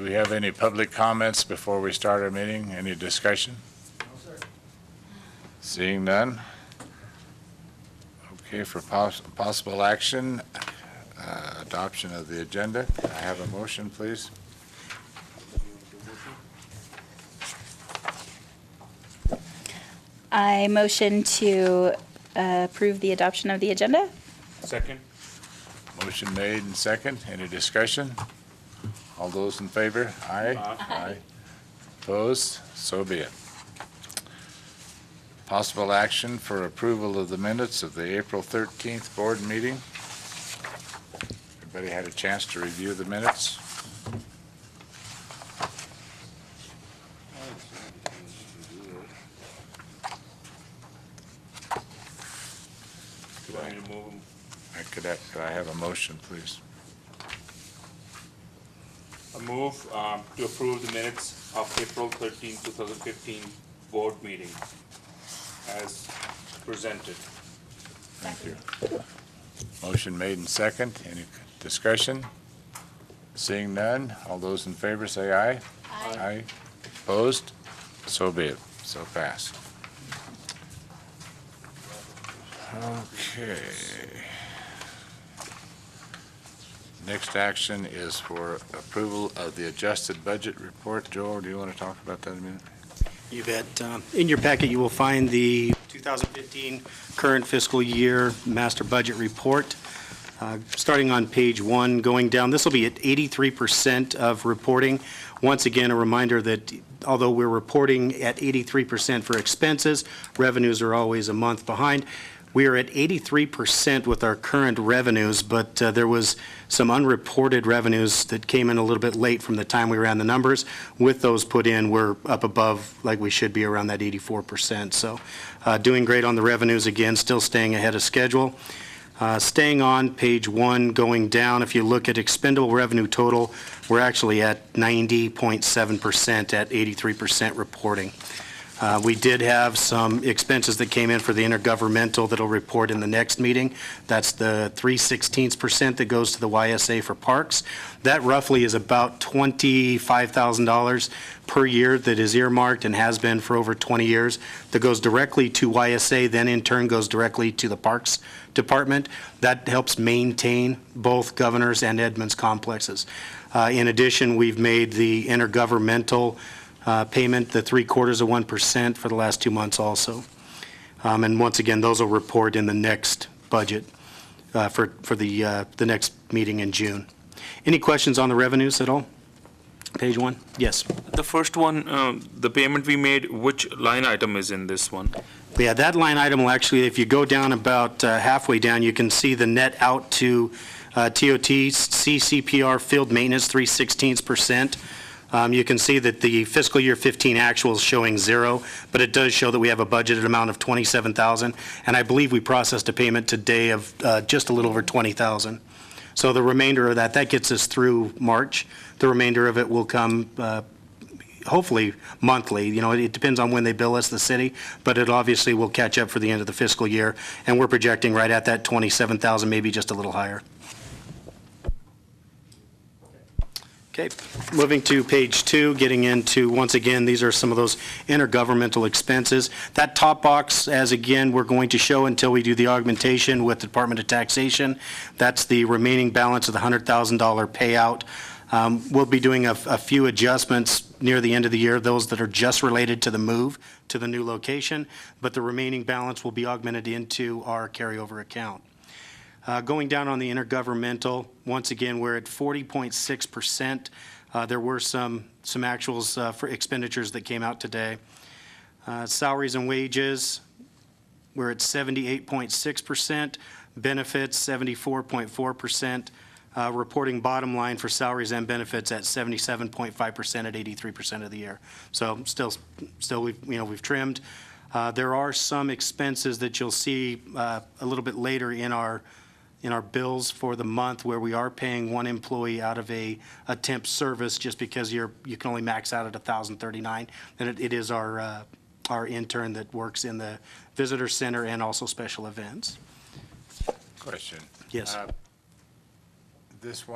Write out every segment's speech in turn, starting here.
Do we have any public comments before we start our meeting? Any discussion? No, sir. Seeing none. Okay, for possible action, adoption of the agenda. Can I have a motion, please? I motion to approve the adoption of the agenda. Second. Motion made and second. Any discussion? All those in favor? Aye. Aye. Opposed? So be it. Possible action for approval of the minutes of the April 13th board meeting. Everybody had a chance to review the minutes? Could I have a motion, please? I move to approve the minutes of April 13, 2015 board meeting as presented. Thank you. Motion made and second. Any discussion? Seeing none, all those in favor say aye. Aye. Opposed? So be it. So passed. Okay. Next action is for approval of the adjusted budget report. Joel, do you want to talk about that a minute? You bet. In your packet, you will find the 2015 current fiscal year master budget report. Starting on page 1, going down, this will be at 83% of reporting. Once again, a reminder that although we're reporting at 83% for expenses, revenues are always a month behind. We are at 83% with our current revenues, but there was some unreported revenues that came in a little bit late from the time we ran the numbers. With those put in, we're up above like we should be around that 84%. So doing great on the revenues again, still staying ahead of schedule. Staying on page 1, going down, if you look at expendable revenue total, we're actually at 90.7% at 83% reporting. We did have some expenses that came in for the intergovernmental that'll report in the next meeting. That's the 3/16% that goes to the YSA for parks. That roughly is about $25,000 per year that is earmarked and has been for over 20 years that goes directly to YSA, then in turn goes directly to the Parks Department. That helps maintain both Governor's and Edmonds complexes. In addition, we've made the intergovernmental payment, the 0.75% for the last 2 months also. And once again, those will report in the next budget for the next meeting in June. Any questions on the revenues at all? Page 1? Yes. The first one, the payment we made, which line item is in this one? Yeah, that line item will actually, if you go down about halfway down, you can see the net out to TOT, CCPR field maintenance, 3/16%. You can see that the fiscal year 15 actual is showing 0, but it does show that we have a budgeted amount of $27,000, and I believe we processed a payment today of just a little over $20,000. So the remainder of that gets us through March. The remainder of it will come hopefully monthly. You know, it depends on when they bill us, the city, but it obviously will catch up for the end of the fiscal year, and we're projecting right at that $27,000, maybe just a little higher. Okay, moving to page 2, getting into, once again, these are some of those intergovernmental expenses. That top box, as again, we're going to show until we do the augmentation with the Department of Taxation. That's the remaining balance of the $100,000 payout. We'll be doing a few adjustments near the end of the year, those that are just related to the move to the new location, but the remaining balance will be augmented into our carryover account. Going down on the intergovernmental, once again, we're at 40.6%. There were some actuals for expenditures that came out today. Salaries and wages, we're at 78.6%. Benefits, 74.4%. Reporting bottom line for salaries and benefits at 77.5% at 83% of the year. So still, we've trimmed. There are some expenses that you'll see a little bit later in our bills for the month where we are paying one employee out of a temp service just because you can only max out at 1,039, and it is our intern that works in the visitor center and also special events. Question. Yes. This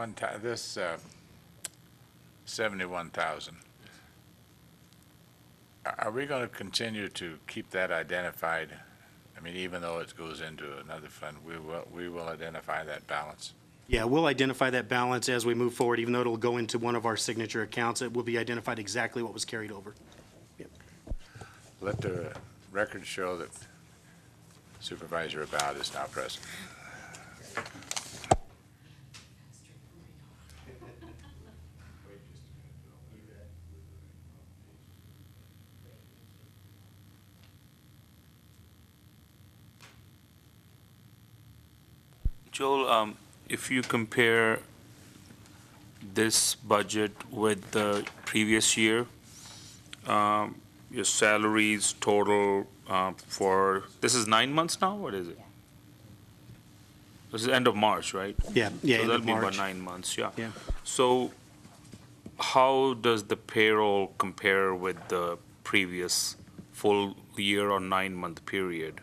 71,000. Are we going to continue to keep that identified? I mean, even though it goes into another fund, we will identify that balance? Yeah, we'll identify that balance as we move forward, even though it'll go into one of our signature accounts. It will be identified exactly what was carried over. Let the record show that Supervisor About is now present. Joel, if you compare this budget with the previous year, your salaries total for, this is 9 months now, what is it? This is end of March, right? Yeah, So end of that'll be about March. 9 months, yeah. Yeah. So how does the payroll compare with the previous full year or 9-month period?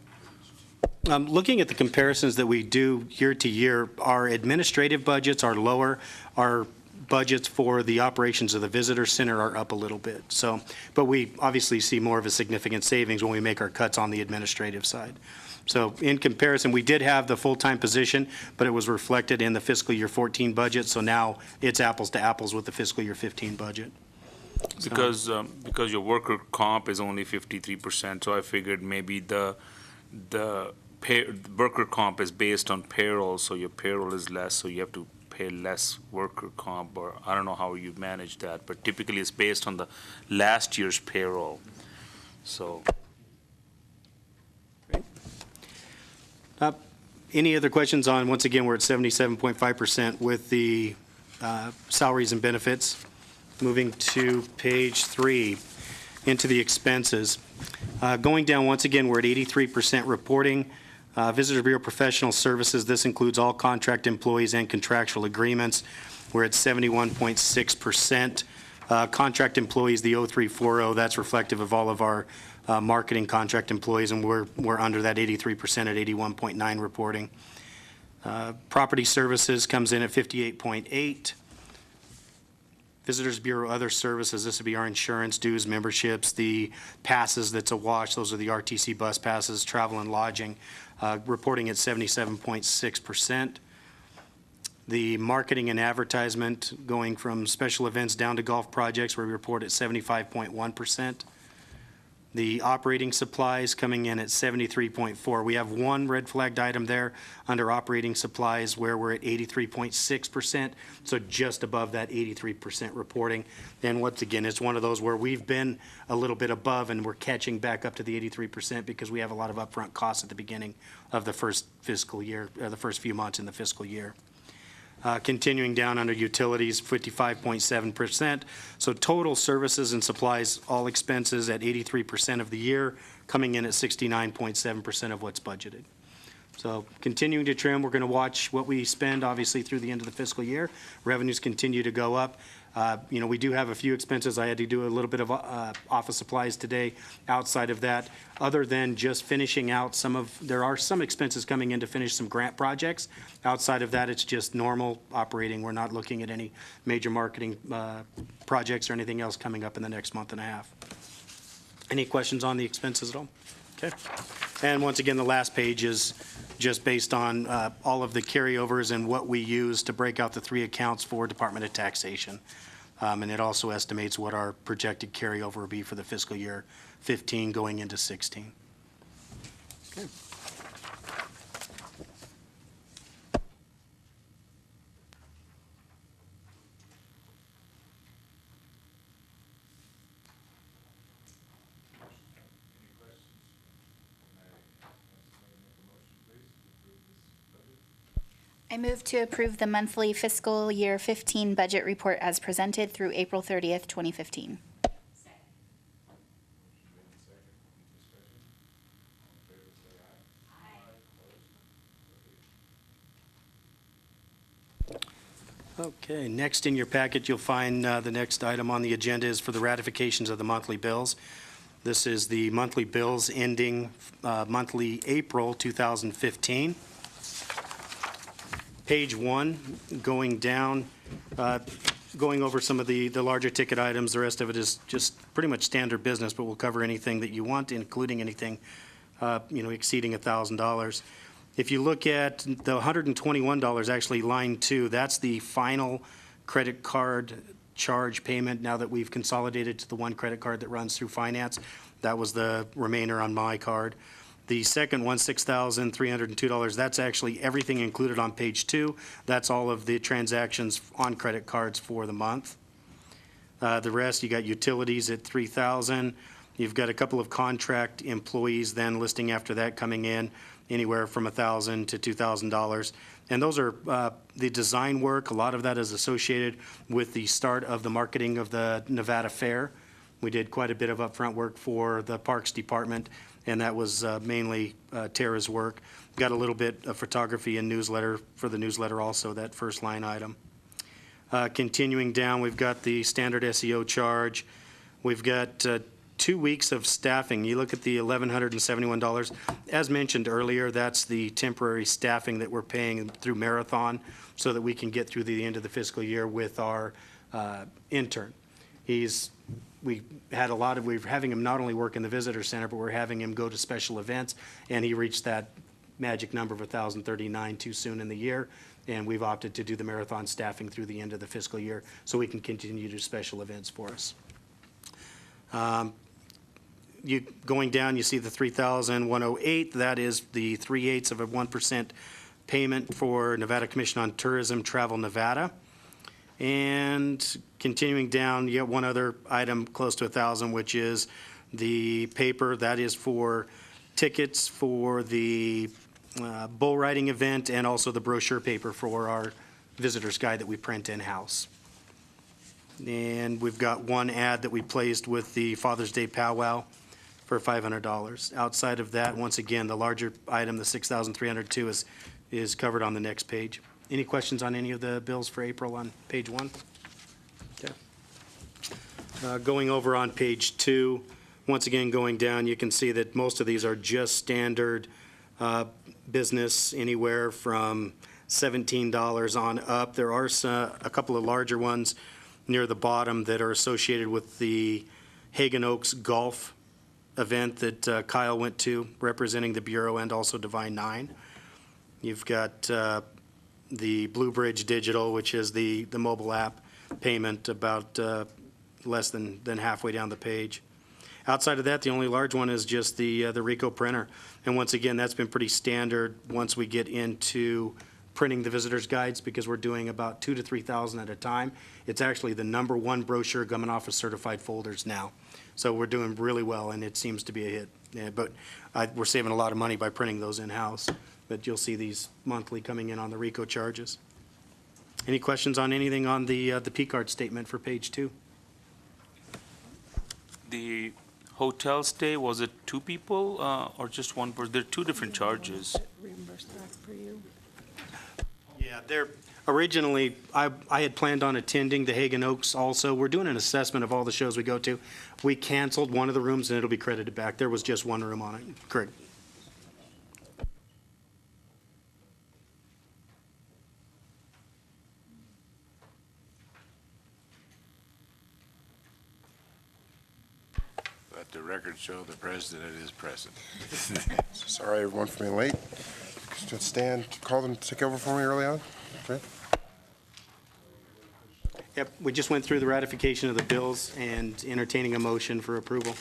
Looking at the comparisons that we do year to year, our administrative budgets are lower. Our budgets for the operations of the visitor center are up a little bit. So, but we obviously see more of a significant savings when we make our cuts on the administrative side. So in comparison, we did have the full-time position, but it was reflected in the fiscal year 14 budget. So now it's apples to apples with the fiscal year 15 budget. Because your worker comp is only 53%, so I figured maybe the worker comp is based on payroll, so your payroll is less, so you have to pay less worker comp, or I don't know how you manage that, but typically it's based on the last year's payroll. So, Any other questions on, once again, we're at 77.5% with the salaries and benefits. Moving to page 3, into the expenses. Going down, once again, we're at 83% reporting. Visitor Bureau Professional Services, this includes all contract employees and contractual agreements. We're at 71.6%. Contract employees, the 0340, that's reflective of all of our marketing contract employees, and we're under that 83% at 81.9 reporting. Property Services comes in at 58.8. Visitors Bureau Other Services, this would be our insurance, dues, memberships, the passes that's a wash, those are the RTC bus passes, travel and lodging, reporting at 77.6%. The marketing and advertisement going from special events down to golf projects, where we report at 75.1%. The operating supplies coming in at 73.4. We have one red flagged item there under operating supplies where we're at 83.6%, so just above that 83% reporting. And once again, it's one of those where we've been a little bit above and we're catching back up to the 83% because we have a lot of upfront costs at the beginning of the first fiscal year, the first few months in the fiscal year. Continuing down under utilities, 55.7%. So total services and supplies, all expenses at 83% of the year, coming in at 69.7% of what's budgeted. So continuing to trim, we're going to watch what we spend, obviously, through the end of the fiscal year. Revenues continue to go up. We do have a few expenses. I had to do a little bit of office supplies today. Outside of that, other than just finishing out there are some expenses coming in to finish some grant projects. Outside of that, it's just normal operating. We're not looking at any major marketing projects or anything else coming up in the next month and a half. Any questions on the expenses at all? Okay. And once again, the last page is just based on all of the carryovers and what we use to break out the 3 accounts for Department of Taxation. And it also estimates what our projected carryover will be for the fiscal year 15 going into 16. Okay. I move to approve the monthly fiscal year 15 budget report as presented through April 30th, 2015. Okay, next in your packet, you'll find the next item on the agenda is for the ratifications of the monthly bills. This is the monthly bills ending monthly April 2015. Page 1, going down, Going over some of the larger ticket items, the rest of it is just pretty much standard business, but we'll cover anything that you want, including anything, exceeding $1,000. If you look at the $121, actually line 2, that's the final credit card charge payment now that we've consolidated to the one credit card that runs through finance. That was the remainder on my card. The second one, $6,302, that's actually everything included on page 2. That's all of the transactions on credit cards for the month. The rest, you got utilities at $3,000. You've got a couple of contract employees then listing after that coming in anywhere from $1,000 to $2,000. And those are the design work. A lot of that is associated with the start of the marketing of the Nevada Fair. We did quite a bit of upfront work for the Parks Department, and that was mainly Tara's work. Got a little bit of photography and newsletter for the newsletter also, that first line item. Continuing down, we've got the standard SEO charge. We've got 2 weeks of staffing. You look at the $1,171. As mentioned earlier, that's the temporary staffing that we're paying through Marathon so that we can get through the end of the fiscal year with our intern. We're having him not only work in the visitor center, but we're having him go to special events, and he reached that magic number of 1,039 too soon in the year, and we've opted to do the Marathon staffing through the end of the fiscal year so we can continue to do special events for us. Going down, you see the $3,108. That is the 3/8 of a 1% payment for Nevada Commission on Tourism Travel Nevada. And continuing down, you have one other item close to $1,000, which is the paper. That is for tickets for the bull riding event and also the brochure paper for our visitor's guide that we print in-house. And we've got one ad that we placed with the Father's Day powwow for $500. Outside of that, once again, the larger item, the $6,302, is covered on the next page. Any questions on any of the bills for April on page 1? Okay. Going over on page 2, once again, going down, you can see that most of these are just standard business, anywhere from $17 on up. There are a couple of larger ones near the bottom that are associated with the Hagen Oaks Golf event that Kyle went to, representing the Bureau and also Divine Nine. You've got the Blue Bridge Digital, which is the mobile app payment, about less than halfway down the page. Outside of that, the only large one is just the Ricoh printer. And once again, that's been pretty standard once we get into printing the visitors' guides, because we're doing about 2,000 to 3,000 at a time. It's actually the #1 brochure coming off of certified folders now. So we're doing really well, and it seems to be a hit. Yeah, but we're saving a lot of money by printing those in-house. But you'll see these monthly coming in on the Ricoh charges. Any questions on anything on the P-card statement for page 2? The hotel stay, was it 2 people or just one person? There are 2 different charges. Reimburse that for you. Yeah, originally, I had planned on attending the Hagen Oaks also. We're doing an assessment of all the shows we go to. We canceled one of the rooms, and it'll be credited back. There was just one room on it. Correct. Let the record show the president is present. Sorry, everyone, for being late. Just Stan called them to take over for me early on. Okay. Yep, we just went through the ratification of the bills and entertaining a motion for approval.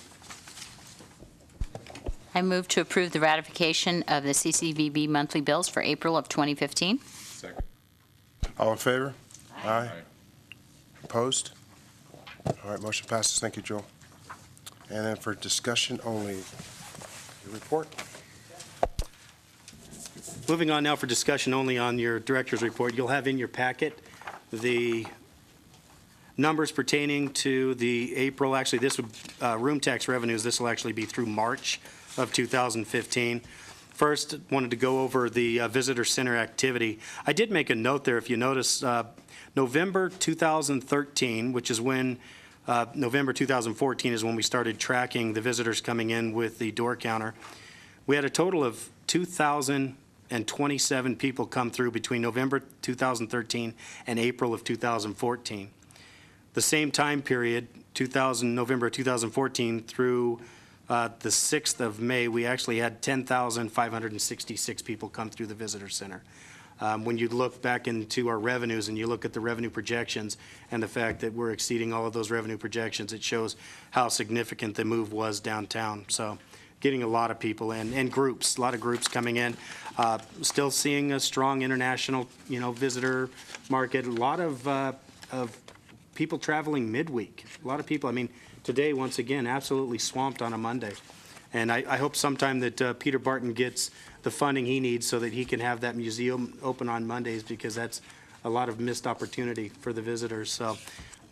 I move to approve the ratification of the CCVB monthly bills for April of 2015. Second. All in favor? Aye. Opposed? All right, motion passes. Thank you, Joel. And then for discussion only, your report. Moving on now for discussion only on your director's report. You'll have in your packet the numbers pertaining to the April, actually this would, room tax revenues, this will actually be through March of 2015. First, wanted to go over the visitor center activity. I did make a note there, if you notice, November 2013, which is when, November 2014 is when we started tracking the visitors coming in with the door counter. We had a total of 2,027 people come through between November 2013 and April of 2014. The same time period, November 2014 through the 6th of May, we actually had 10,566 people come through the visitor center. When you look back into our revenues and you look at the revenue projections and the fact that we're exceeding all of those revenue projections, it shows how significant the move was downtown. So getting a lot of people in, and groups, a lot of groups coming in. Still seeing a strong international, visitor market. A lot of people traveling midweek. A lot of people, today, once again, absolutely swamped on a Monday. And I hope sometime that Peter Barton gets the funding he needs so that he can have that museum open on Mondays, because that's a lot of missed opportunity for the visitors. So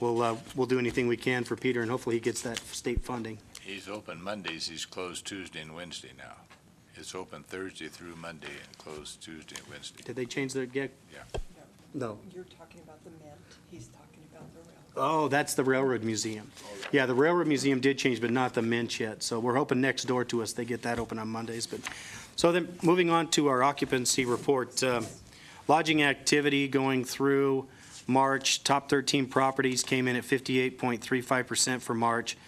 we'll do anything we can for Peter, and hopefully he gets that state funding. He's open Mondays, he's closed Tuesday and Wednesday now. It's open Thursday through Monday and closed Tuesday and Wednesday. Did they change their gig? Yeah. No. You're talking about the Mint, he's talking about the railroad. Oh, that's the Railroad Museum. Yeah, the Railroad Museum did change, but not the Mint yet. So we're hoping next door to us, they get that open on Mondays. So then, moving on to our occupancy report. Lodging activity going through March, top 13 properties came in at 58.35% for March.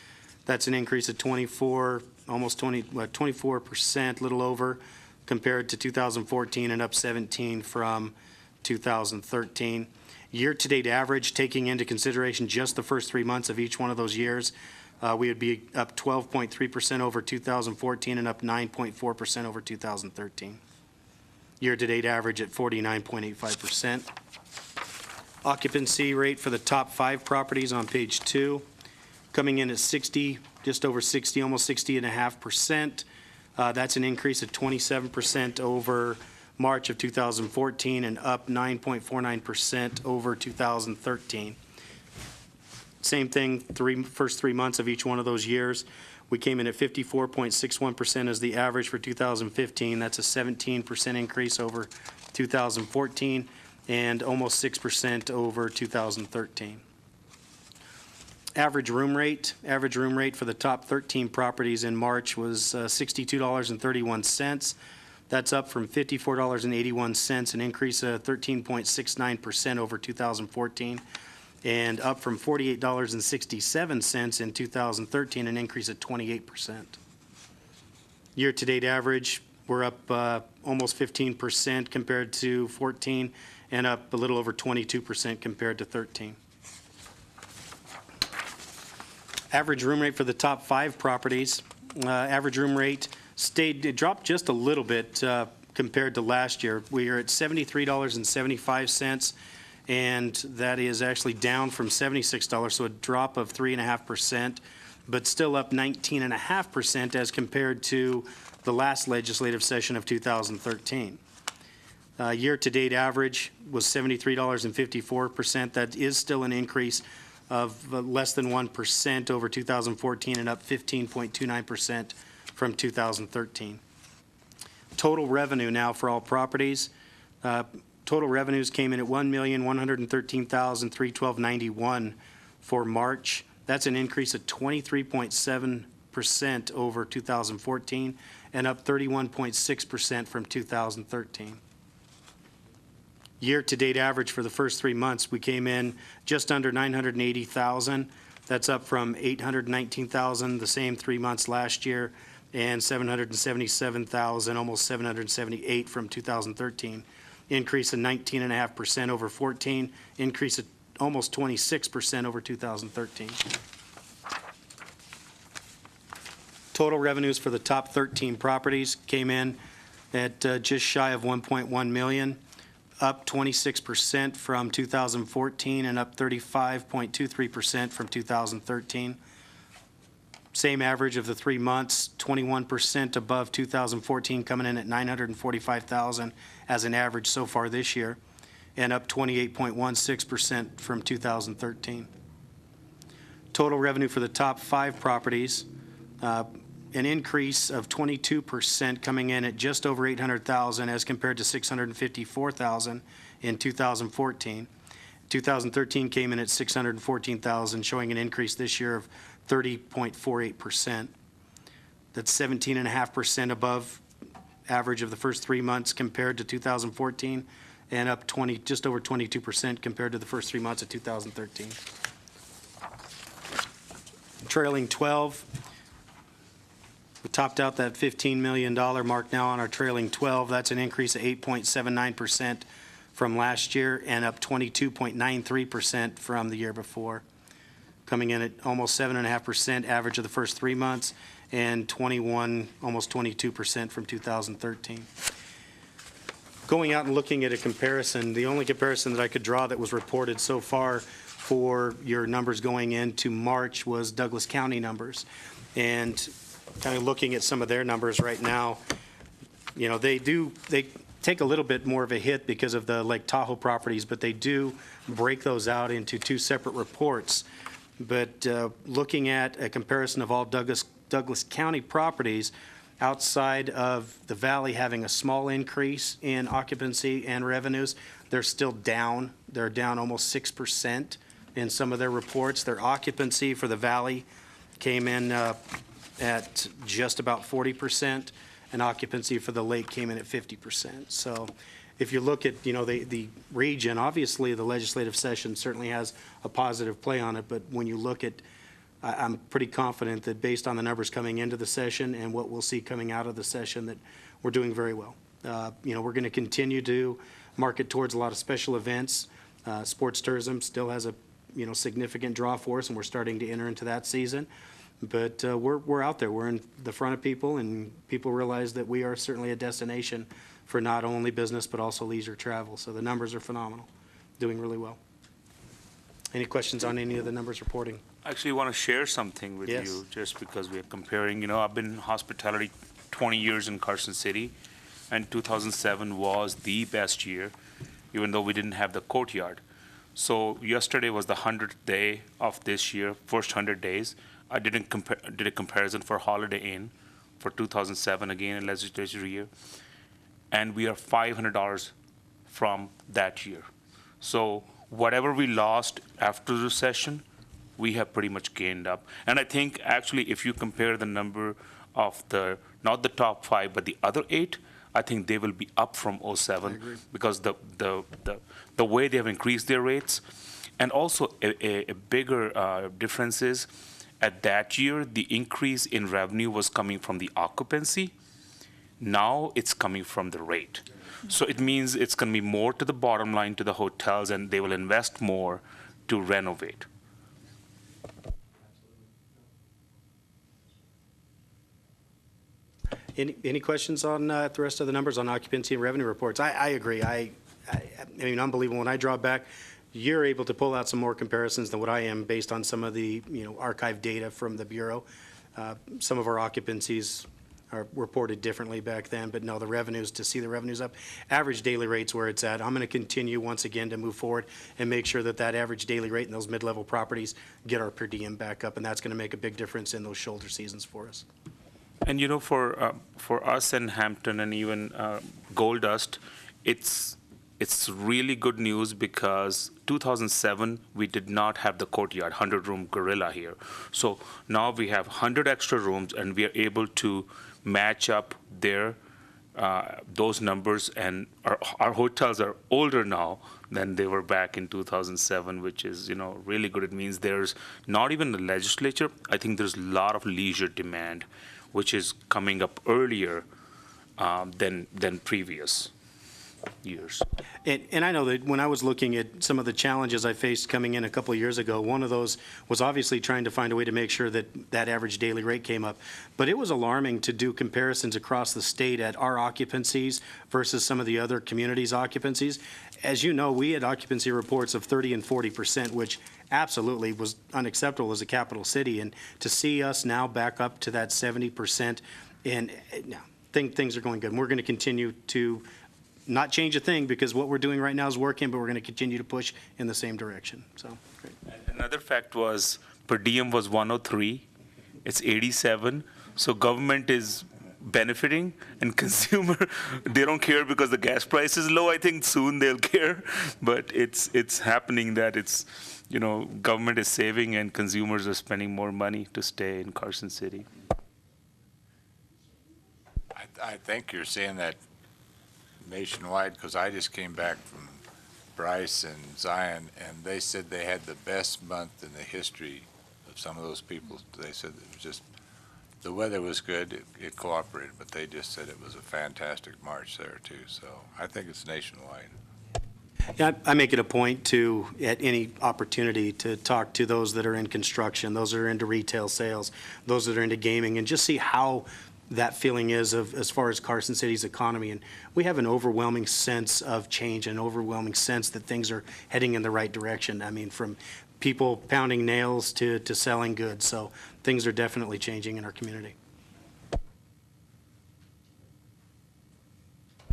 That's an increase of 24%, little over, compared to 2014, and up 17 from 2013. Year-to-date average, taking into consideration just the first 3 months of each one of those years, we would be up 12.3% over 2014 and up 9.4% over 2013. Year-to-date average at 49.85%. Occupancy rate for the top 5 properties on page 2, coming in at 60, just over 60, almost 60.5%. That's an increase of 27% over March of 2014 and up 9.49% over 2013. Same thing, first 3 months of each one of those years. We came in at 54.61% as the average for 2015. That's a 17% increase over 2014 and almost 6% over 2013. Average room rate for the top 13 properties in March was $62.31. That's up from $54.81, an increase of 13.69% over 2014, and up from $48.67 in 2013, an increase of 28%. Year-to-date average, we're up almost 15% compared to 14, and up a little over 22% compared to 13. Average room rate for the top 5 properties, average room rate it dropped just a little bit compared to last year. We are at $73.75, and that is actually down from $76, so a drop of 3.5%, but still up 19.5% as compared to the last legislative session of 2013. Year-to-date average was $73.54. That is still an increase of less than 1% over 2014 and up 15.29% from 2013. Total revenue now for all properties. Total revenues came in at $1,113,312.91 for March. That's an increase of 23.7% over 2014 and up 31.6% from 2013. Year-to-date average for the first 3 months, we came in just under $980,000. That's up from $819,000 the same 3 months last year, and $777,000, almost $778 from 2013. Increase of 19.5% over 14, increase of almost 26% over 2013. Total revenues for the top 13 properties came in at just shy of $1.1 million, up 26% from 2014 and up 35.23% from 2013. Same average of the 3 months, 21% above 2014, coming in at $945,000 as an average so far this year, and up 28.16% from 2013. Total revenue for the top 5 properties, an increase of 22%, coming in at just over $800,000 as compared to $654,000 in 2014. 2013 came in at $614,000, showing an increase this year of 30.48%. That's 17.5% above average of the first 3 months compared to 2014, and up just over 22% compared to the first 3 months of 2013. trailing 12. We topped out that $15 million mark now on our trailing 12. That's an increase of 8.79% from last year and up 22.93% from the year before, coming in at almost 7.5% average of the first 3 months and almost 22% from 2013. Going out and looking at a comparison, the only comparison that I could draw that was reported so far for your numbers going into March was Douglas County numbers. And kind of looking at some of their numbers right now, you know, they take a little bit more of a hit because of the Lake Tahoe properties, but they do break those out into 2 separate reports. But looking at a comparison of all Douglas County properties, outside of the valley having a small increase in occupancy and revenues, they're still down. They're down almost 6% in some of their reports. Their occupancy for the valley came in at just about 40%, and occupancy for the lake came in at 50%. So if you look at, you know, the region, obviously the legislative session certainly has a positive play on it, but when you look at, I'm pretty confident that based on the numbers coming into the session and what we'll see coming out of the session, that we're doing very well. You know, we're going to continue to market towards a lot of special events. Sports tourism still has a, you know, significant draw for us, and we're starting to enter into that season. But we're out there. We're in the front of people, and people realize that we are certainly a destination for not only business but also leisure travel. So the numbers are phenomenal, doing really well. Any questions on any of the numbers reporting? I actually want to share something with Yes. you, just because we are comparing. You know, I've been in hospitality 20 years in Carson City, and 2007 was the best year, even though we didn't have the courtyard. So yesterday was the 100th day of this year, first 100 days. I did a comparison for Holiday Inn for 2007, again, a legislature year, and we are $500 from that year. So whatever we lost after the recession, we have pretty much gained up. And I think actually if you compare the number of not the top 5, but the other 8, I think they will be up from '07 because the way they have increased their rates. And also a bigger difference is at that year, the increase in revenue was coming from the occupancy. Now it's coming from the rate. So it means it's going to be more to the bottom line to the hotels, and they will invest more to renovate. Any questions on the rest of the numbers on occupancy and revenue reports? I agree. I mean, unbelievable. When I draw back, you're able to pull out some more comparisons than what I am based on some of the, you know, archive data from the Bureau. Some of our occupancies are reported differently back then, but no, the revenues, to see the revenues up, average daily rates where it's at. I'm going to continue once again to move forward and make sure that that average daily rate in those mid-level properties get our per diem back up, and that's going to make a big difference in those shoulder seasons for us. And you know, for us in Hampton and even Gold Dust, it's really good news because 2007 we did not have the courtyard 100-room gorilla here. So now we have 100 extra rooms, and we are able to match up those numbers. And our hotels are older now than they were back in 2007, which is, you know, really good. It means there's not even the legislature. I think there's a lot of leisure demand, which is coming up earlier than previous years. And I know that when I was looking at some of the challenges I faced coming in a couple of years ago, one of those was obviously trying to find a way to make sure that that average daily rate came up. But it was alarming to do comparisons across the state at our occupancies versus some of the other communities' occupancies. As you know, we had occupancy reports of 30 and 40%, which absolutely was unacceptable as a capital city. And to see us now back up to that 70%, and things are going good. And we're going to continue to not change a thing because what we're doing right now is working, but we're going to continue to push in the same direction. So, great. Another fact was per diem was 103. It's 87. So government is benefiting, and consumer, they don't care because the gas price is low. I think soon they'll care, but it's happening that it's, you know, government is saving and consumers are spending more money to stay in Carson City. I think you're saying that nationwide, because I just came back from Bryce and Zion, and they said they had the best month in the history of some of those people, they said it was just, the weather was good, it cooperated, but they just said it was a fantastic march there too, so I think it's nationwide. Yeah, I make it a point to, at any opportunity, to talk to those that are in construction, those that are into retail sales, those that are into gaming, and just see how that feeling is of, as far as Carson City's economy. And we have an overwhelming sense of change, an overwhelming sense that things are heading in the right direction. I mean, from people pounding nails to selling goods. So things are definitely changing in our community.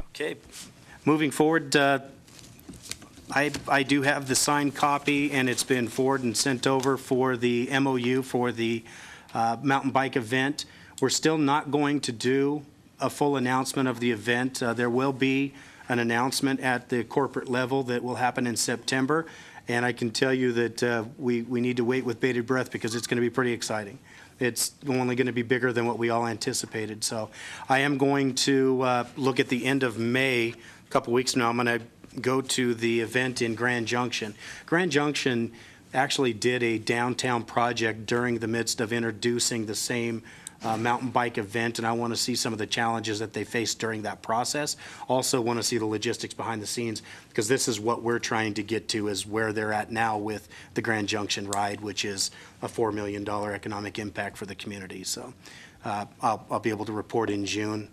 Okay, moving forward, I do have the signed copy, and it's been forwarded and sent over for the MOU for the mountain bike event. We're still not going to do a full announcement of the event. There will be an announcement at the corporate level that will happen in September, and I can tell you that we need to wait with bated breath because it's going to be pretty exciting. It's only going to be bigger than what we all anticipated. So I am going to look at the end of May, a couple weeks from now. I'm going to go to the event in Grand Junction. Grand Junction actually did a downtown project during the midst of introducing the same mountain bike event, and I want to see some of the challenges that they faced during that process. Also want to see the logistics behind the scenes, because this is what we're trying to get to, is where they're at now with the Grand Junction ride, which is a $4 million economic impact for the community. So I'll be able to report in June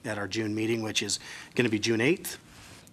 at our June meeting, which is going to be June 8th.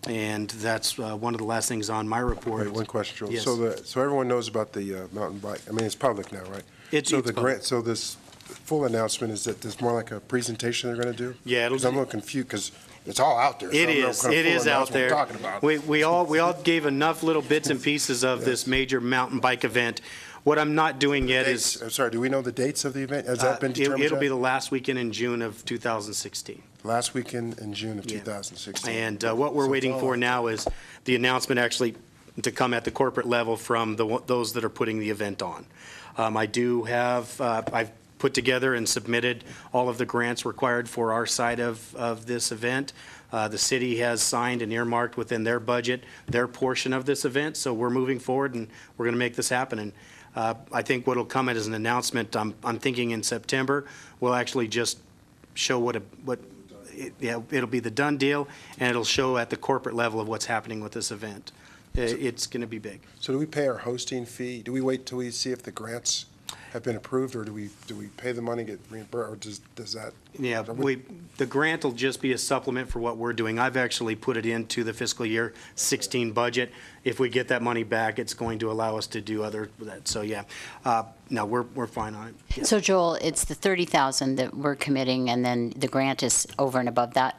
And that's one of the last things on my report. Wait, one question, Joel. Yes. So everyone knows about the mountain bike. I mean, it's public now, right? It's So public. so this full announcement, is that there's more like a presentation they're going to do? Yeah, it'll 'Cause I'm a little confused, because it's all out there. so I It don't know what is. kind of It full is out announcement we're there. talking about. We all gave enough little bits and pieces of this major mountain bike event. What I'm not doing yet is. I'm sorry, do we know the dates of the event? Has that been determined It'll be yet? the last weekend in June of 2016. Last weekend in June of Yeah. 2016. And what we're So it's waiting all for out now is the announcement actually to come at the corporate level from those that are putting the event on. I do have, I've put together and submitted all of the grants required for our side of this event. The city has signed and earmarked within their budget their portion of this event, so we're moving forward and we're going to make this happen. And I think what'll come as an announcement, I'm thinking in September, we'll actually just show it'll be the done deal, and it'll show at the corporate level of what's happening with this event. It's going to be big. So do we pay our hosting fee? Do we wait till we see if the grants have been approved, or do we pay the money, get reimbursed, or does that? Yeah, the grant will just be a supplement for what we're doing. I've actually put it into the fiscal year 16 budget. If we get that money back, it's going to allow us to do that. So, yeah, no, we're fine on it. Yeah. So Joel, it's the 30,000 that we're committing, and then the grant is over and above that?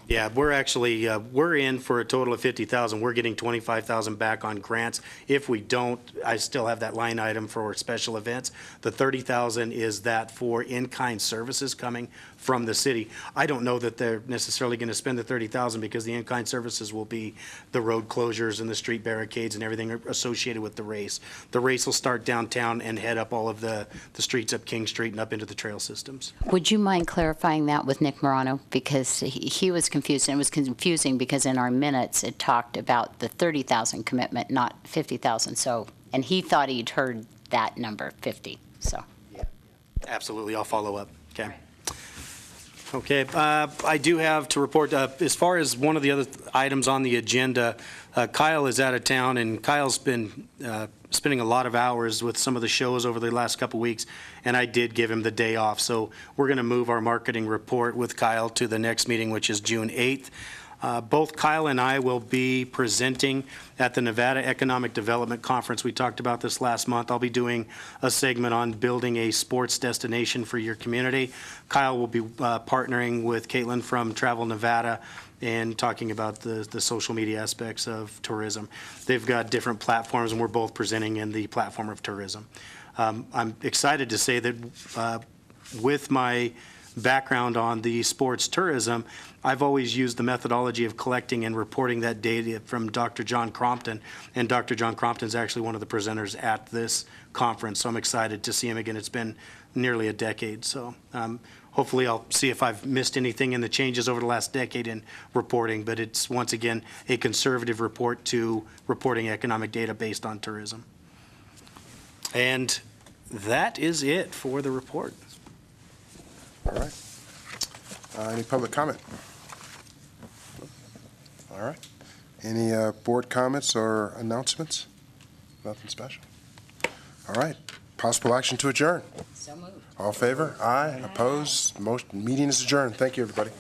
Yeah, we're actually, we're in for a total of 50,000. We're getting 25,000 back on grants. If we don't, I still have that line item for special events. The 30,000 is that for in-kind services coming from the city. I don't know that they're necessarily going to spend the 30,000, because the in-kind services will be the road closures and the street barricades and everything associated with the race. The race will start downtown and head up all of the streets up King Street and up into the trail systems. Would you mind clarifying that with Nick Morano? Because he was confused, and it was confusing because in our minutes, it talked about the 30,000 commitment, not 50,000. So, and he thought he'd heard that number, 50, so. Absolutely, I'll follow up. Okay. Okay, I do have to report, as far as one of the other items on the agenda, Kyle is out of town, and Kyle's been spending a lot of hours with some of the shows over the last couple weeks, and I did give him the day off. So we're going to move our marketing report with Kyle to the next meeting, which is June 8th. Both Kyle and I will be presenting at the Nevada Economic Development Conference. We talked about this last month. I'll be doing a segment on building a sports destination for your community. Kyle will be partnering with Caitlin from Travel Nevada and talking about the social media aspects of tourism. They've got different platforms, and we're both presenting in the platform of tourism. I'm excited to say that with my background on the sports tourism, I've always used the methodology of collecting and reporting that data from Dr. John Crompton, and Dr. John Crompton is actually one of the presenters at this conference, so I'm excited to see him again. It's been nearly a decade, so hopefully I'll see if I've missed anything in the changes over the last decade in reporting, but it's once again a conservative report to reporting economic data based on tourism. And That is it for the report. All right. Any public comment? All right. Any board comments or announcements? Nothing special. All right. Possible action to adjourn. So moved. All in favor? Aye. Opposed? Motion, meeting is adjourned. Thank you, everybody.